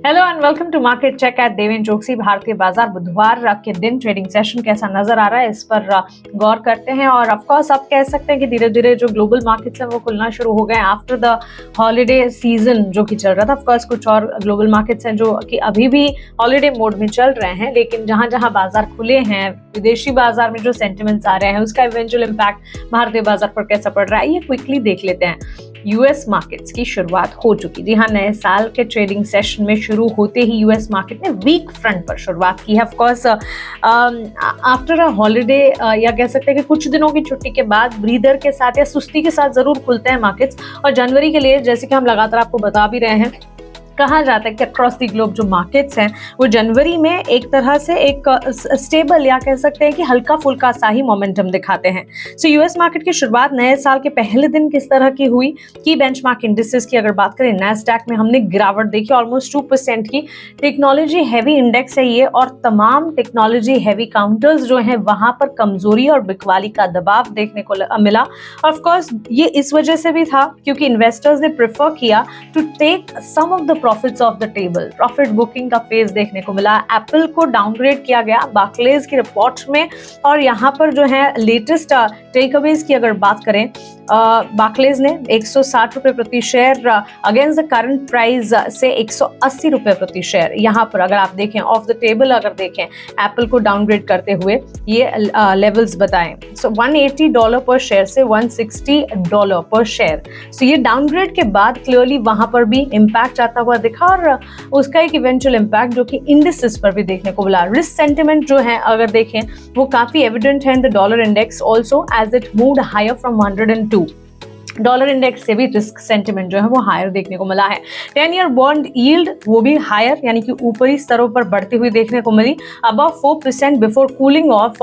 Hello and welcome to market check at Devendra Chouksey. भारतीय बाजार बुधवार के दिन ट्रेडिंग सेशन कैसा नजर आ रहा है इस पर गौर करते हैं। और ऑफ कोर्स आप कह सकते हैं कि धीरे धीरे जो ग्लोबल मार्केट्स हैं वो खुलना शुरू हो गए आफ्टर द हॉलीडे सीजन जो कि चल रहा था। ऑफ कोर्स कुछ और ग्लोबल मार्केट्स हैं जो कि अभी भी हॉलीडे मोड में चल रहे हैं, लेकिन जहां जहां बाजार खुले हैं, विदेशी बाजार में जो सेंटिमेंट्स आ रहे हैं उसका इवेंचुअल इम्पैक्ट भारतीय बाजार पर कैसा पड़ रहा है ये क्विकली देख लेते हैं। यूएस मार्केट्स की शुरुआत हो चुकी। जी हाँ, नए साल के ट्रेडिंग सेशन में शुरू होते ही यूएस मार्केट ने वीक फ्रंट पर शुरुआत की है। Of course after a holiday या कह सकते हैं कि कुछ दिनों की छुट्टी के बाद ब्रीदर के साथ या सुस्ती के साथ जरूर खुलते हैं मार्केट्स। और जनवरी के लिए जैसे कि हम लगातार आपको बता भी रहे हैं, कहा जाता है कि अक्रॉस द ग्लोब जो मार्केट्स हैं वो जनवरी में एक तरह से एक स्टेबल या कह सकते हैं कि हल्का फुल्का सा ही मोमेंटम दिखाते हैं। सो यूएस मार्केट की शुरुआत नए साल के पहले दिन किस तरह की हुई कि बेंचमार्क इंडिसेस की अगर बात करें, नैस्डैक में हमने गिरावट देखी ऑलमोस्ट 2% की। टेक्नोलॉजी हैवी इंडेक्स है ये, और तमाम टेक्नोलॉजी हैवी काउंटर्स जो हैं वहां पर कमजोरी और बिकवाली का दबाव देखने को मिला। ऑफकोर्स ये इस वजह से भी था क्योंकि इन्वेस्टर्स ने प्रेफर किया to take some of the profits off the table. Profit booking का फेज देखने को मिला। एप्पल को डाउनग्रेड किया गया बार्कलेज की रिपोर्ट में, और यहाँ पर जो है लेटेस्ट टेकअवेज की अगर बात करें, बार्कलेज ने 160 रुपए प्रति share against the current price से 180 रुपए प्रति शेयर यहाँ पर अगर आप देखें ऑफ द टेबल अगर देखें एप्पल को डाउनग्रेड करते हुए ये लेवल्स बताएं। सो $180 पर शेयर से $160 पर शेयर। सो ये डाउनग्रेड के बाद क्लियरली वहां पर भी इम्पैक्ट आता हुआ दिखा, और उसका एक इवेंचुअल इम्पैक्ट जो कि इंडिसेस पर भी देखने को मिला। रिस्क सेंटिमेंट जो है अगर देखें वो काफी एविडेंट है in the dollar index also as it moved higher from 102। Dollar index से भी रिस्क सेंटिमेंट जो है वो हायर देखने को मिला है। 10 ईयर बॉन्ड यील्ड वो भी हायर यानी कि ऊपरी स्तरों पर बढ़ती हुई देखने को मिली, above 4% before cooling off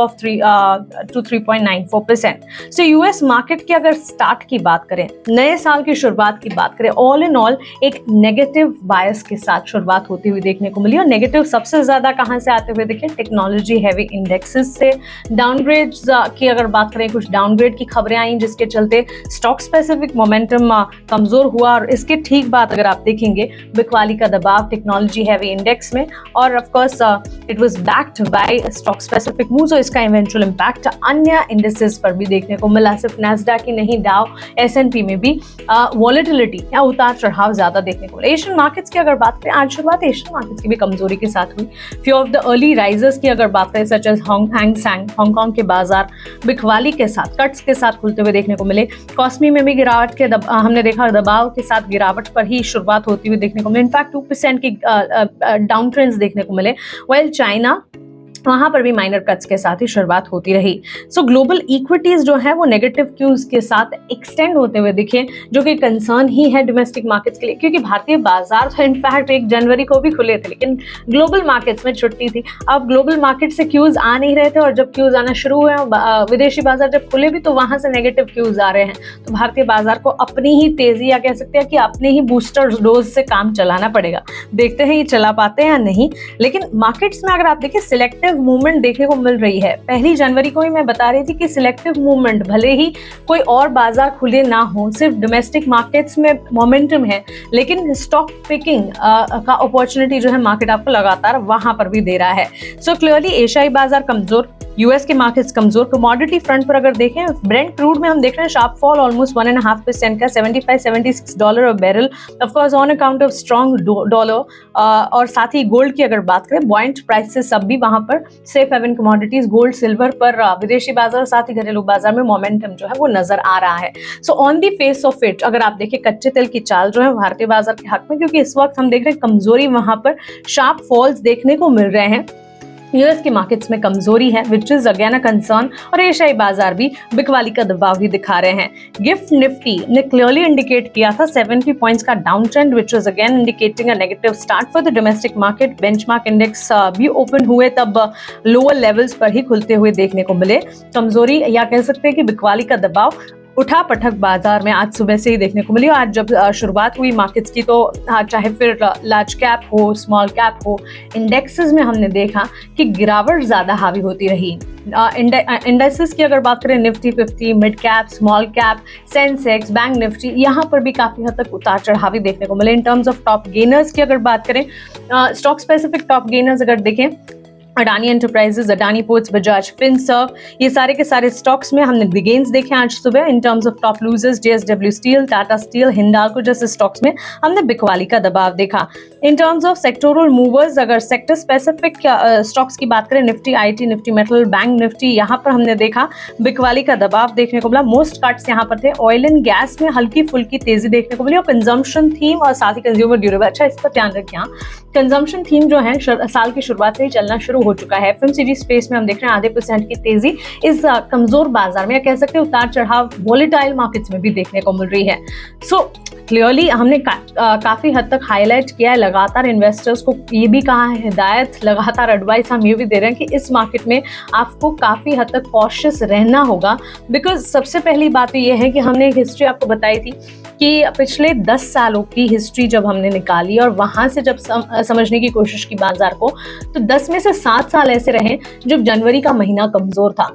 to 3.94%। So US market की अगर स्टार्ट की बात करें, नए साल की शुरुआत की बात करें, ऑल इन ऑल एक नेगेटिव बायस के साथ शुरुआत होती हुई देखने को मिली। और नेगेटिव सबसे ज्यादा कहां से आते हुए देखें, टेक्नोलॉजी हैवी इंडेक्सेस से। डाउनग्रेड्स की अगर बात करें, कुछ डाउनग्रेड की खबरें आई जिसके चलते स्टॉक स्पेसिफिक मोमेंटम कमजोर हुआ। और इसके ठीक बात अगर आप देखेंगे, बिकवाली का दबाव टेक्नोलॉजी हैवी इंडेक्स में, और of course it was backed by stock specific moves, और इसका इवेंचुअल इंपैक्ट अन्य इंडिसेस पर भी देखने को मिला। सिर्फ नैस्डैक ही नहीं, डाउ S&P में भी वॉलेटिलिटी या उतार चढ़ाव ज्यादा देखने को मिला। एशियन मार्केट्स की अगर बात करें, आज शुरुआत एशियन मार्केट्स की भी कमजोरी के साथ हुई। Few of the early risers की अगर बात करें, सच एज हांगकांग के बाजार बिकवाली के साथ, कट्स के साथ खुलते हुए देखने को मिले। कॉस्मी में भी गिरावट के हमने देखा दबाव के साथ गिरावट पर ही शुरुआत होती हुई देखने को मिली। इनफैक्ट 2% की डाउन ट्रेंड्स देखने को मिले। वेल चाइना, वहां पर भी माइनर कट्स के साथ ही शुरुआत होती रही। सो ग्लोबल इक्विटीज जो है वो नेगेटिव क्यूज के साथ एक्सटेंड होते हुए दिखे, जो कि कंसर्न ही है डोमेस्टिक मार्केट्स के लिए, क्योंकि भारतीय बाजार तो इनफैक्ट 1 जनवरी को भी खुले थे, लेकिन ग्लोबल मार्केट्स में छुट्टी थी। अब ग्लोबल मार्केट से क्यूज आ नहीं रहे थे, और जब क्यूज आना शुरू हुए, विदेशी बाजार जब खुले भी, तो वहां से नेगेटिव क्यूज आ रहे हैं। तो भारतीय बाजार को अपनी ही तेजी या कह सकते हैं कि अपने ही बूस्टर डोज से काम चलाना पड़ेगा। देखते हैं ये चला पाते हैं या नहीं। लेकिन मार्केट्स में अगर आप देखें, सिलेक्टिव मूवमेंट देखने को मिल रही है। 1 जनवरी को ही मैं बता रही थी कि सिलेक्टिव मूवमेंट, भले ही कोई और बाजार खुले ना हो, सिर्फ डोमेस्टिक मार्केट्स में मोमेंटम है, लेकिन स्टॉक पिकिंग का अपॉर्चुनिटी जो है मार्केट आपको लगातार वहां पर भी दे रहा है। सो क्लियरली एशियाई बाजार कमजोर, यूएस के मार्केट्स कमजोर। कमोडिटी फ्रंट पर अगर देखें, ब्रेंट क्रूड में हम देख रहे हैं शार्प फॉल ऑलमोस्ट 1.5% का, $75-76 barrel, of course on account of strong dollar. और साथ ही गोल्ड की अगर बात करें, बॉइंट प्राइसेस सब भी वहां पर safe haven commodities, gold, silver पर विदेशी बाजार साथ ही घरेलू बाजार में मोमेंटम जो है वो नजर आ रहा है। So on the face of it अगर आप देखें, कच्चे तेल की चाल जो है भारतीय बाजार के हक में, क्योंकि इस वक्त हम देख रहे हैं कमजोरी, वहां पर शार्प फॉल्स देखने को मिल रहे हैं। यूएस के मार्केट्स में कमजोरी है, which is again a concern, और एशियाई बाजार भी बिकवाली का दबाव ही दिखा रहे हैं। गिफ्ट निफ्टी ने क्लियरली इंडिकेट किया था 70 पॉइंट्स का down trend, which is again indicating a negative start for the domestic market. Benchmark index भी ओपन हुए तब लोअर लेवल्स पर ही खुलते हुए देखने को मिले। कमजोरी या कह सकते हैं कि बिकवाली का दबाव उठा-पटक बाजार में आज सुबह से ही देखने को मिली। आज जब शुरुआत हुई मार्केट्स की तो चाहे फिर लार्ज कैप हो, स्मॉल कैप हो, इंडेक्सेस में हमने देखा कि गिरावट ज़्यादा हावी होती रही। इंडेक्सेस की अगर बात करें Nifty 50, mid cap, small cap, Sensex, bank Nifty, यहाँ पर भी काफ़ी हद तक उतार चढ़ाव देखने को मिले। In terms of top gainers की अगर बात करें, स्टॉक स्पेसिफिक टॉप गेनर्स अगर देखें, Adani enterprises, Adani ports, Bajaj Finserv, ये सारे के सारे स्टॉक्स में हमने बिग गेन्स देखे आज सुबह। In terms of top losers, JSW steel, Tata steel, Hindalco जैसे स्टॉक्स में हमने बिकवाली का दबाव देखा। In terms of sectoral movers, अगर सेक्टर स्पेसिफिक स्टॉक्स की बात करें, Nifty IT, Nifty metal, bank Nifty, यहाँ पर हमने देखा बिकवाली का दबाव देखने को मिला। मोस्ट कट्स यहाँ पर थे। ऑयल एंड गैस में हल्की फुल्की तेजी देखने को मिली और कंजम्पशन थीम और साथ ही कंज्यूमर ड्यूरेबल, अच्छा इस पर ध्यान रखिए, कंजम्पशन थीम जो है साल की शुरुआत से ही चलना शुरू हो चुका है। एफएमसीजी स्पेस में हम देख रहे हैं 0.5% की तेजी इस कमजोर बाजार में, या कह सकते हैं उतार चढ़ाव वॉलेटाइल मार्केट्स में भी देखने को मिल रही है। सो क्लियरली हमने काफी हद तक हाईलाइट किया है, लगातार इन्वेस्टर्स को ये भी कहा है, हिदायत, लगातार एडवाइस हम ये भी दे रहे हैं कि इस मार्केट में आपको काफी हद तक कॉशियस रहना होगा। बिकॉज सबसे पहली बात तो ये है कि हमने एक हिस्ट्री आपको बताई थी कि पिछले 10 सालों की हिस्ट्री जब हमने निकाली और वहाँ से जब समझने की कोशिश की बाजार को, तो 10 में से 7 साल ऐसे रहे जब जनवरी का महीना कमजोर था।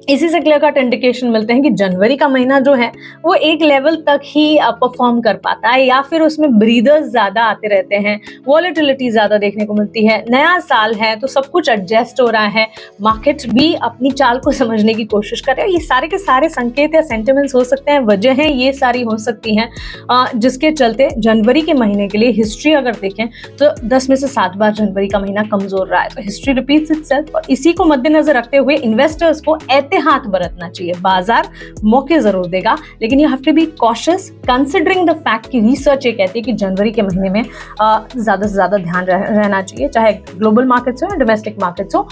इसी से क्लियर कट इंडिकेशन मिलते हैं कि जनवरी का महीना जो है वो एक लेवल तक ही परफॉर्म कर पाता है, या फिर उसमें ब्रीदर्स ज्यादा आते रहते हैं, वॉलेटिलिटी ज्यादा देखने को मिलती है। नया साल है तो सब कुछ एडजस्ट हो रहा है, मार्केट भी अपनी चाल को समझने की कोशिश कर रहे हैं। ये सारे के सारे संकेत या सेंटिमेंट्स हो सकते हैं, वजह है ये सारी हो सकती हैं जिसके चलते जनवरी के महीने के लिए हिस्ट्री अगर देखें तो 10 में से 7 बार जनवरी का महीना कमजोर रहा है। तो हिस्ट्री रिपीट्स इटसेल्फ और इसी को मद्देनजर रखते हुए इन्वेस्टर्स को हाथ बरतना चाहिए। बाजार मौके जरूर देगा, लेकिन you have to be cautious considering the fact कि रिसर्च ये कहती है कि जनवरी के महीने में ज्यादा से ज्यादा ध्यान रहना चाहिए, चाहे ग्लोबल मार्केट्स हो या डोमेस्टिक मार्केट्स हो,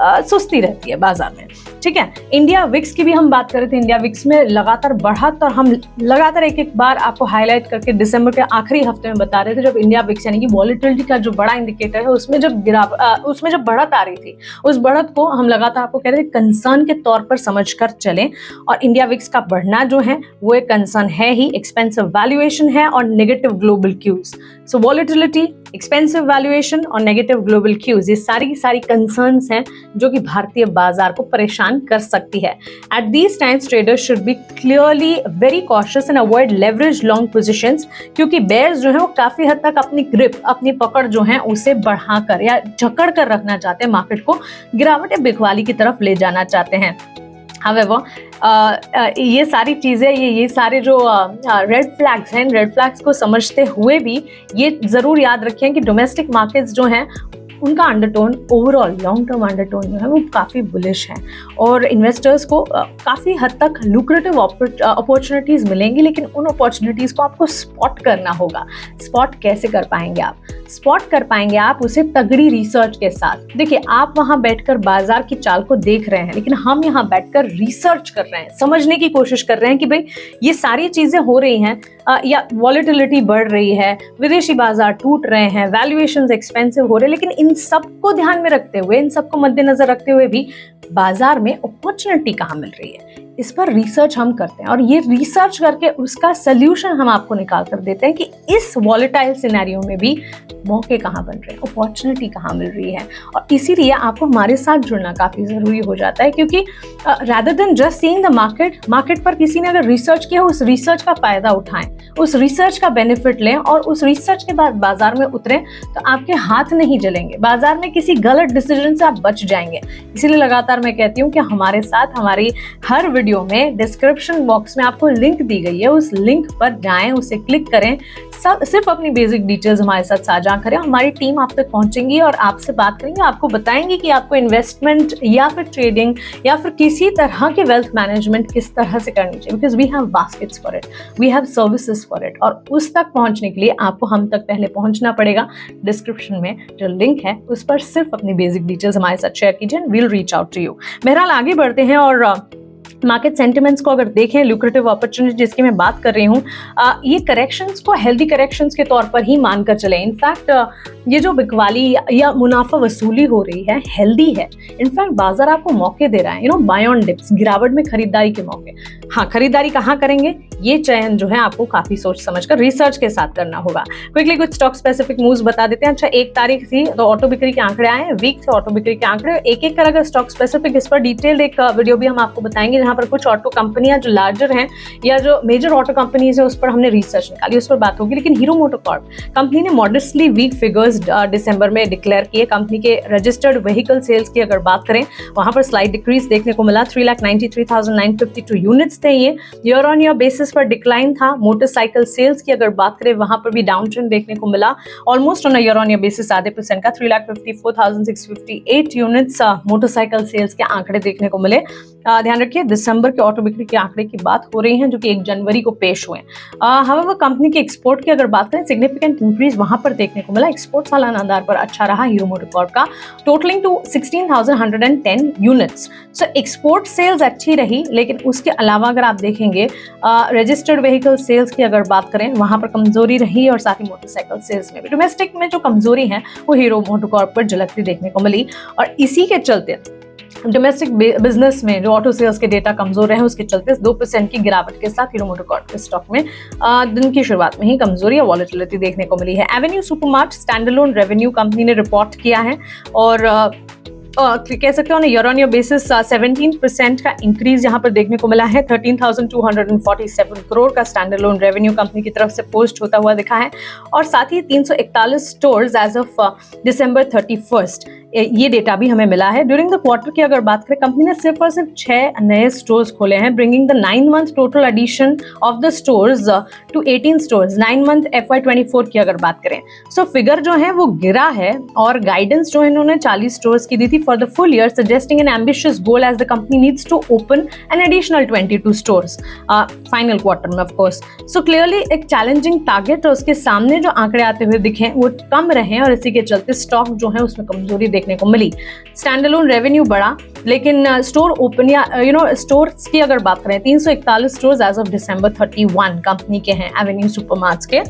सुस्ती रहती है बाजार में। ठीक है, इंडिया विक्स की भी हम बात कर रहे थे। इंडिया विक्स में लगातार बढ़त, और हम लगातार एक बार आपको हाईलाइट करके दिसंबर के आखिरी हफ्ते में बता रहे थे, जब इंडिया विक्स यानी कि वॉलेटिलिटी का जो बड़ा इंडिकेटर है उसमें जब बढ़त आ रही थी, उस बढ़त को हम लगातार आपको कह रहे थे कंसर्न के तौर पर समझकर चलें। और इंडिया विक्स का बढ़ना जो है वो एक कंसर्न है ही, एक्सपेंसिव वैल्यूएशन है और नेगेटिव ग्लोबल क्यूज। सो वॉलेटिलिटी, एक्सपेंसिव वैल्यूएशन और नेगेटिव ग्लोबल क्यूज, ये सारी की सारी कंसर्न्स हैं जो कि भारतीय बाजार को परेशान कर सकती है। At these times traders should be clearly very cautious and avoid leverage long positions, क्योंकि बेयर्स जो है वो काफी हद तक अपनी ग्रिप, अपनी पकड़ जो है उसे बढ़ाकर या जकड़ कर रखना चाहते हैं, मार्केट को गिरावट या बिकवाली की तरफ ले जाना चाहते हैं। However, ये सारी चीज़ें, ये सारे जो रेड फ्लैग्स हैं, रेड फ्लैग्स को समझते हुए भी ये ज़रूर याद रखें कि डोमेस्टिक मार्केट्स जो हैं उनका undertone, overall long term undertone जो है वो काफ़ी बुलिश है और इन्वेस्टर्स को काफ़ी हद तक लुक्रेटिव अपॉर्चुनिटीज़ मिलेंगी, लेकिन उन अपॉर्चुनिटीज़ को आपको स्पॉट करना होगा। स्पॉट कैसे कर पाएंगे आप? स्पॉट कर पाएंगे आप उसे तगड़ी रिसर्च के साथ। देखिए, आप वहाँ बैठकर बाजार की चाल को देख रहे हैं, लेकिन हम यहाँ बैठकर रिसर्च कर रहे हैं, समझने की कोशिश कर रहे हैं कि भाई ये सारी चीज़ें हो रही हैं, या वॉलेटिलिटी बढ़ रही है, विदेशी बाजार टूट रहे हैं, वैल्यूएशंस एक्सपेंसिव हो रहे हैं, लेकिन इन सबको ध्यान में रखते हुए, इन सबको मद्देनजर रखते हुए भी बाजार में अपॉर्चुनिटी कहाँ मिल रही है, इस पर रिसर्च हम करते हैं और ये रिसर्च करके उसका सोल्यूशन हम आपको निकाल कर देते हैं कि इस वॉलेटाइल सिनेरियो में भी मौके कहाँ बन रहे हैं, अपॉर्चुनिटी कहाँ मिल रही है। और इसीलिए आपको हमारे साथ जुड़ना काफ़ी ज़रूरी हो जाता है, क्योंकि rather than just seeing the market पर किसी ने अगर रिसर्च किया, उस रिसर्च का फ़ायदा उठाएं, उस रिसर्च का बेनिफिट लें और उस रिसर्च के बाद बाजार में उतरें, तो आपके हाथ नहीं जलेंगे, बाजार में किसी गलत डिसीजन से आप बच जाएंगे। इसीलिए लगातार मैं कहती हूँ कि हमारे साथ हमारी हर वीडियो में डिस्क्रिप्शन बॉक्स में आपको लिंक दी गई है, उस लिंक पर जाएं, उसे क्लिक करें, सिर्फ अपनी बेसिक डिटेल्स हमारे साथ साझा करें, हमारी टीम आप तक पहुंचेंगी और आपसे बात करेंगे, आपको बताएंगे कि आपको इन्वेस्टमेंट या फिर ट्रेडिंग या फिर किसी तरह के वेल्थ मैनेजमेंट किस तरह से करनी चाहिए, because we have baskets for it, we have services for it. और उस तक पहुंचने के लिए आपको हम तक पहले पहुंचना पड़ेगा। डिस्क्रिप्शन में जो लिंक है उस पर सिर्फ अपनी बेसिक डिटेल्स हमारे साथ शेयर कीजिए, we'll reach out to you. बहरहाल आगे बढ़ते हैं और मार्केट सेंटिमेंट्स को अगर देखें, ल्यूक्रेटिव अपॉर्चुनिटी जिसकी मैं बात कर रही हूँ, ये करेक्शंस को हेल्दी करेक्शंस के तौर पर ही मानकर चले। इनफैक्ट ये जो बिकवाली या मुनाफा वसूली हो रही है हेल्दी है। इनफैक्ट बाजार आपको मौके दे रहा है, बाय ऑन डिप्स, गिरावट में खरीदारी के मौके। हाँ, खरीदारी कहाँ करेंगे, ये चयन जो है आपको काफी सोच समझकर रिसर्च के साथ करना होगा। क्विकली कुछ स्टॉक स्पेसिफिक मूव्स बता देते हैं। अच्छा, 1 तारीख थी तो ऑटो बिक्री के आंकड़े आए, वीक थे ऑटो बिक्री के आंकड़े। एक कर अगर स्टॉक स्पेसिफिक, इस पर डिटेल्ड एक वीडियो भी हम आपको बताएंगे, जहां पर कुछ ऑटो कंपनियां जो लार्जर हैं या जो मेजर ऑटो कंपनीज है उस पर हमने रिसर्च निकाली, उस पर बात होगी। लेकिन हीरो मोटोकॉर्प कंपनी ने मॉडेस्टली वीक फिगर्स दिसंबर में डिक्लेयर किए। कंपनी के रजिस्टर्ड व्हीकल सेल्स की अगर बात करें, वहां पर स्लाइड डिक्रीज देखने को मिला। 3,93,952 यूनिट्स थे। ये ईयर ऑन ईयर बेसिस पर डिक्लाइन था। मोटरसाइकिल सेल्स की अगर बात करें, वहां पर भी डाउन ट्रेंड देखने को मिला, almost on year on year basis आधे % का। 3,54,658 यूनिट्स मोटरसाइकिल सेल्स के आंकड़े देखने को मिले। ध्यान रखिए, दिसंबर के ऑटो बिक्री के आंकड़े की बात हो रही है जो कि 1 जनवरी को पेश हुए। हाउएवर कंपनी के एक्सपोर्ट की अगर बात करें, सिग्निफिकेंट इंक्रीज वहां पर देखने को मिला। एक्सपोर्ट सालाना आधार पर अच्छा रहा हीरो मोटोकॉर्प का, totalling to 16,110 units. So export sales अच्छी रही, लेकिन उसके अलावा अगर आप देखेंगे रजिस्टर्ड व्हीकल सेल्स की अगर बात करें, वहां पर कमजोरी रही और साथ ही मोटरसाइकिल सेल्स में भी। डोमेस्टिक में जो कमजोरी है वो हीरो मोटोकॉर्प पर झलकती देखने को मिली, और इसी के चलते डोमेस्टिक बिजनेस में जो ऑटो सेल्स के डेटा कमजोर रहे, उसके चलते 2% की गिरावट के साथ हीरो मोटोकॉर्प के स्टॉक में दिन की शुरुआत में ही कमजोरी या वॉलेटिलिटी देखने को मिली है। Avenue supermart standalone revenue company ने रिपोर्ट किया है, और कह सकते हो ना, ईयर ऑन ईयर बेसिस 17% का इंक्रीज यहाँ पर देखने को मिला है। 13,247 करोड़ का स्टैंडअलोन रेवेन्यू कंपनी की तरफ से पोस्ट होता हुआ दिखा है, और साथ ही 341 स्टोर्स एज ऑफ दिसंबर 31 ये डेटा भी हमें मिला है। ड्यूरिंग द क्वार्टर की अगर बात करें, कंपनी ने सिर्फ और सिर्फ 6 नए स्टोर्स खोले हैं, bringing the 9 month total addition of the stores to 18 stores 9 month FY24 की अगर बात करें। सो फिगर जो है वो गिरा है, और गाइडेंस जो है इन्होंने 40 स्टोर्स की दी थी for the full year, suggesting an ambitious goal as the company needs to open an additional 22 stores final quarter में, ऑफ कोर्स। सो क्लियरली एक चैलेंजिंग टारगेट, और उसके सामने जो आंकड़े आते हुए दिखे वो कम रहे, और इसी के चलते स्टॉक जो है उसमें कमजोरी देखने को मिली। स्टैंडअलोन रेवेन्यू बढ़ा, लेकिन स्टोर ओपन या स्टोर्स की अगर बात करें, 341 stores as of December 31 company के हैं, एवेन्यू सुपरमार्ट्स के।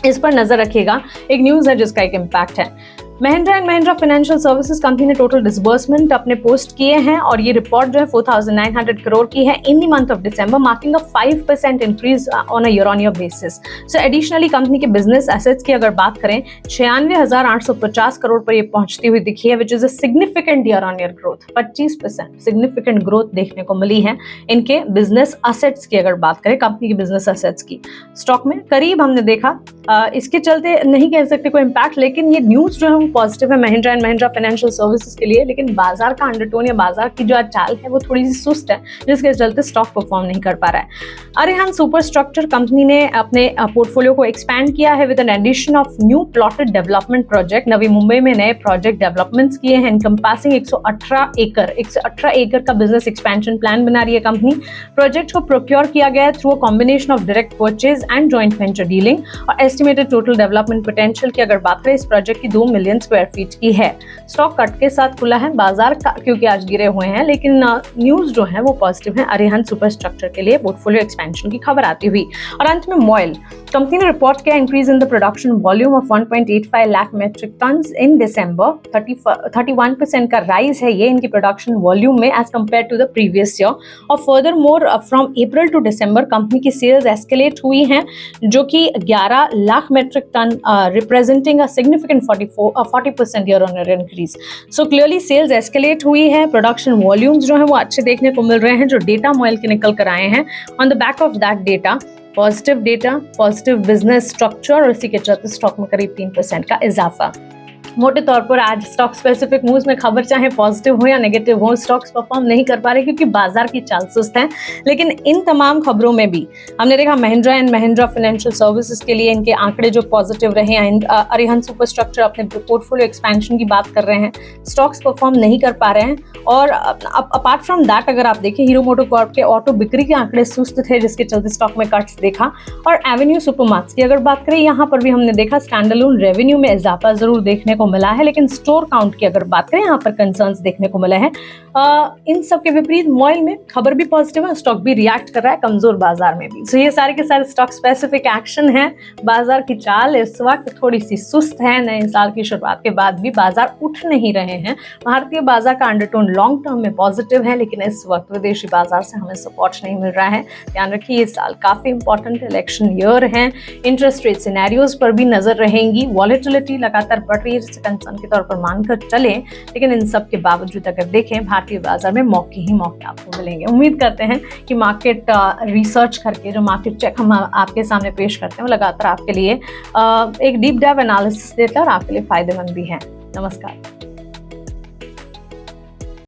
इस पर नजर रखिएगा, एक न्यूज है जिसका एक इम्पैक्ट है। Mahindra and Mahindra financial services company ने टोटल डिसबर्समेंट अपने पोस्ट किए हैं, और ये रिपोर्ट जो है 4,900 करोड़ की है in the month of December, marking a 5% increase on a year on year basis. So additionally company के बिजनेस एसेट्स की अगर बात करें, 96,850 करोड़ पर ये पहुंचती हुई दिखी है, which is a significant year on year growth. 25% significant growth देखने को मिली है इनके बिजनेस एसेट्स की अगर बात करें, कंपनी के बिजनेस एसेट्स की। स्टॉक में करीब हमने देखा, इसके चलते नहीं कह सकते कोई इम्पैक्ट, लेकिन ये न्यूज जो है पॉजिटिव है Mahindra and Mahindra financial services के लिए। लेकिन बाजार का अंडरटोन या बाजार की जो चाल है वो थोड़ी सी सुस्त है, जिसके चलते स्टॉक परफॉर्म नहीं कर पा रहा है। अरिहांत सुपरस्ट्रक्चर कंपनी ने अपने पोर्टफोलियो को एक्सपैंड किया है with an addition of new plotted development project. Navi Mumbai में नए प्रोजेक्ट डेवलपमेंट्स किए हैं, एनकम्पासिंग 118 एकड़ का बिजनेस एक्सपेंशन प्लान बना रही है कंपनी। प्रोजेक्ट को प्रोक्योर किया गया है through a combination of direct purchase and joint venture dealing, और एस्टिमेटेड टोटल डेवलपमेंट पोटेंशियल की अगर बात करें, इस प्रोजेक्ट की 2 मिलियन स्क्वायर फीट की है। स्टॉक कट के साथ खुला है बाजार का, क्योंकि आज गिरे हुए हैं, लेकिन न्यूज जो है वो पॉजिटिव है अरिहंत सुपरस्ट्रक्चर के लिए पोर्टफोलियो एक्सपेंशन की खबर आती हुई। और अंत में मॉयल कंपनी ने रिपोर्ट किया increase in the production volume of 1.85 lakh metric tons in December. 31% का राइज है ये इनकी प्रोडक्शन वॉल्यूम में as compared to the previous year. और furthermore from April to December company की सेल्स एस्केलेट हुई हैं, जो कि 11 lakh metric ton, representing a significant 40% year on year increase. So clearly sales escalate हुई है, प्रोडक्शन वॉल्यूम्स जो है वो अच्छे देखने को मिल रहे हैं, जो डेटा मॉयल के निकल कर आए हैं। On the back of that data, positive data, positive business structure, और इसी के चलते स्टॉक में करीब 3% का इजाफा। मोटे तौर पर आज स्टॉक स्पेसिफिक मूव्स में खबर चाहे पॉजिटिव हो या नेगेटिव हो, स्टॉक्स परफॉर्म नहीं कर पा रहे क्योंकि बाजार की चाल सुस्त है। लेकिन इन तमाम खबरों में भी हमने देखा Mahindra and Mahindra financial services के लिए इनके आंकड़े जो पॉजिटिव रहे हैं। अरिहंत सुपरस्ट्रक्चर अपने पोर्टफोलियो एक्सपेंशन की बात कर रहे हैं, स्टॉक्स परफॉर्म नहीं कर पा रहे हैं। और अपार्ट फ्रॉम दैट अगर आप देखें, हीरो मोटोकॉर्प के ऑटो बिक्री के आंकड़े सुस्त थे, जिसके चलते स्टॉक में कट्स देखा। और एवेन्यू सुपरमार्ट्स की अगर बात करें, यहाँ पर भी हमने देखा स्टैंडअलोन रेवेन्यू में इजाफा जरूर देखने को को मिला है, लेकिन स्टोर काउंट की अगर बात करें यहाँ पर कंसर्न्स देखने को मिले हैं। इन सब के विपरीत मॉइल में खबर भी पॉजिटिव है, स्टॉक भी रिएक्ट कर रहा है कमजोर बाजार में भी। सो ये सारे के सारे स्टॉक स्पेसिफिक एक्शन है। बाजार की चाल इस वक्त थोड़ी सी सुस्त है। नए साल की शुरुआत के बाद भी बाजार उठ नहीं रहे हैं। भारतीय बाजार का अंडरटोन लॉन्ग टर्म में पॉजिटिव है, लेकिन इस वक्त विदेशी बाजार से हमें सपोर्ट नहीं मिल रहा है। ध्यान रखिए, ये साल काफी इंपॉर्टेंट इलेक्शन ईयर है। इंटरेस्ट रेट सिनेरियोज पर भी नजर रहेंगी। वॉलेटिलिटी लगातार बढ़ रही है, जिसे कंसर्न के तौर पर मानकर चले, लेकिन इन सब के बावजूद अगर देखें भारतीय बाजार में मौके ही मौके आपको मिलेंगे। उम्मीद करते हैं कि मार्केट रिसर्च करके जो मार्केट चेक हम आपके सामने पेश करते हैं वो लगातार आपके लिए एक डीप डाइव एनालिसिस देता है और आपके लिए फायदेमंद भी है। नमस्कार।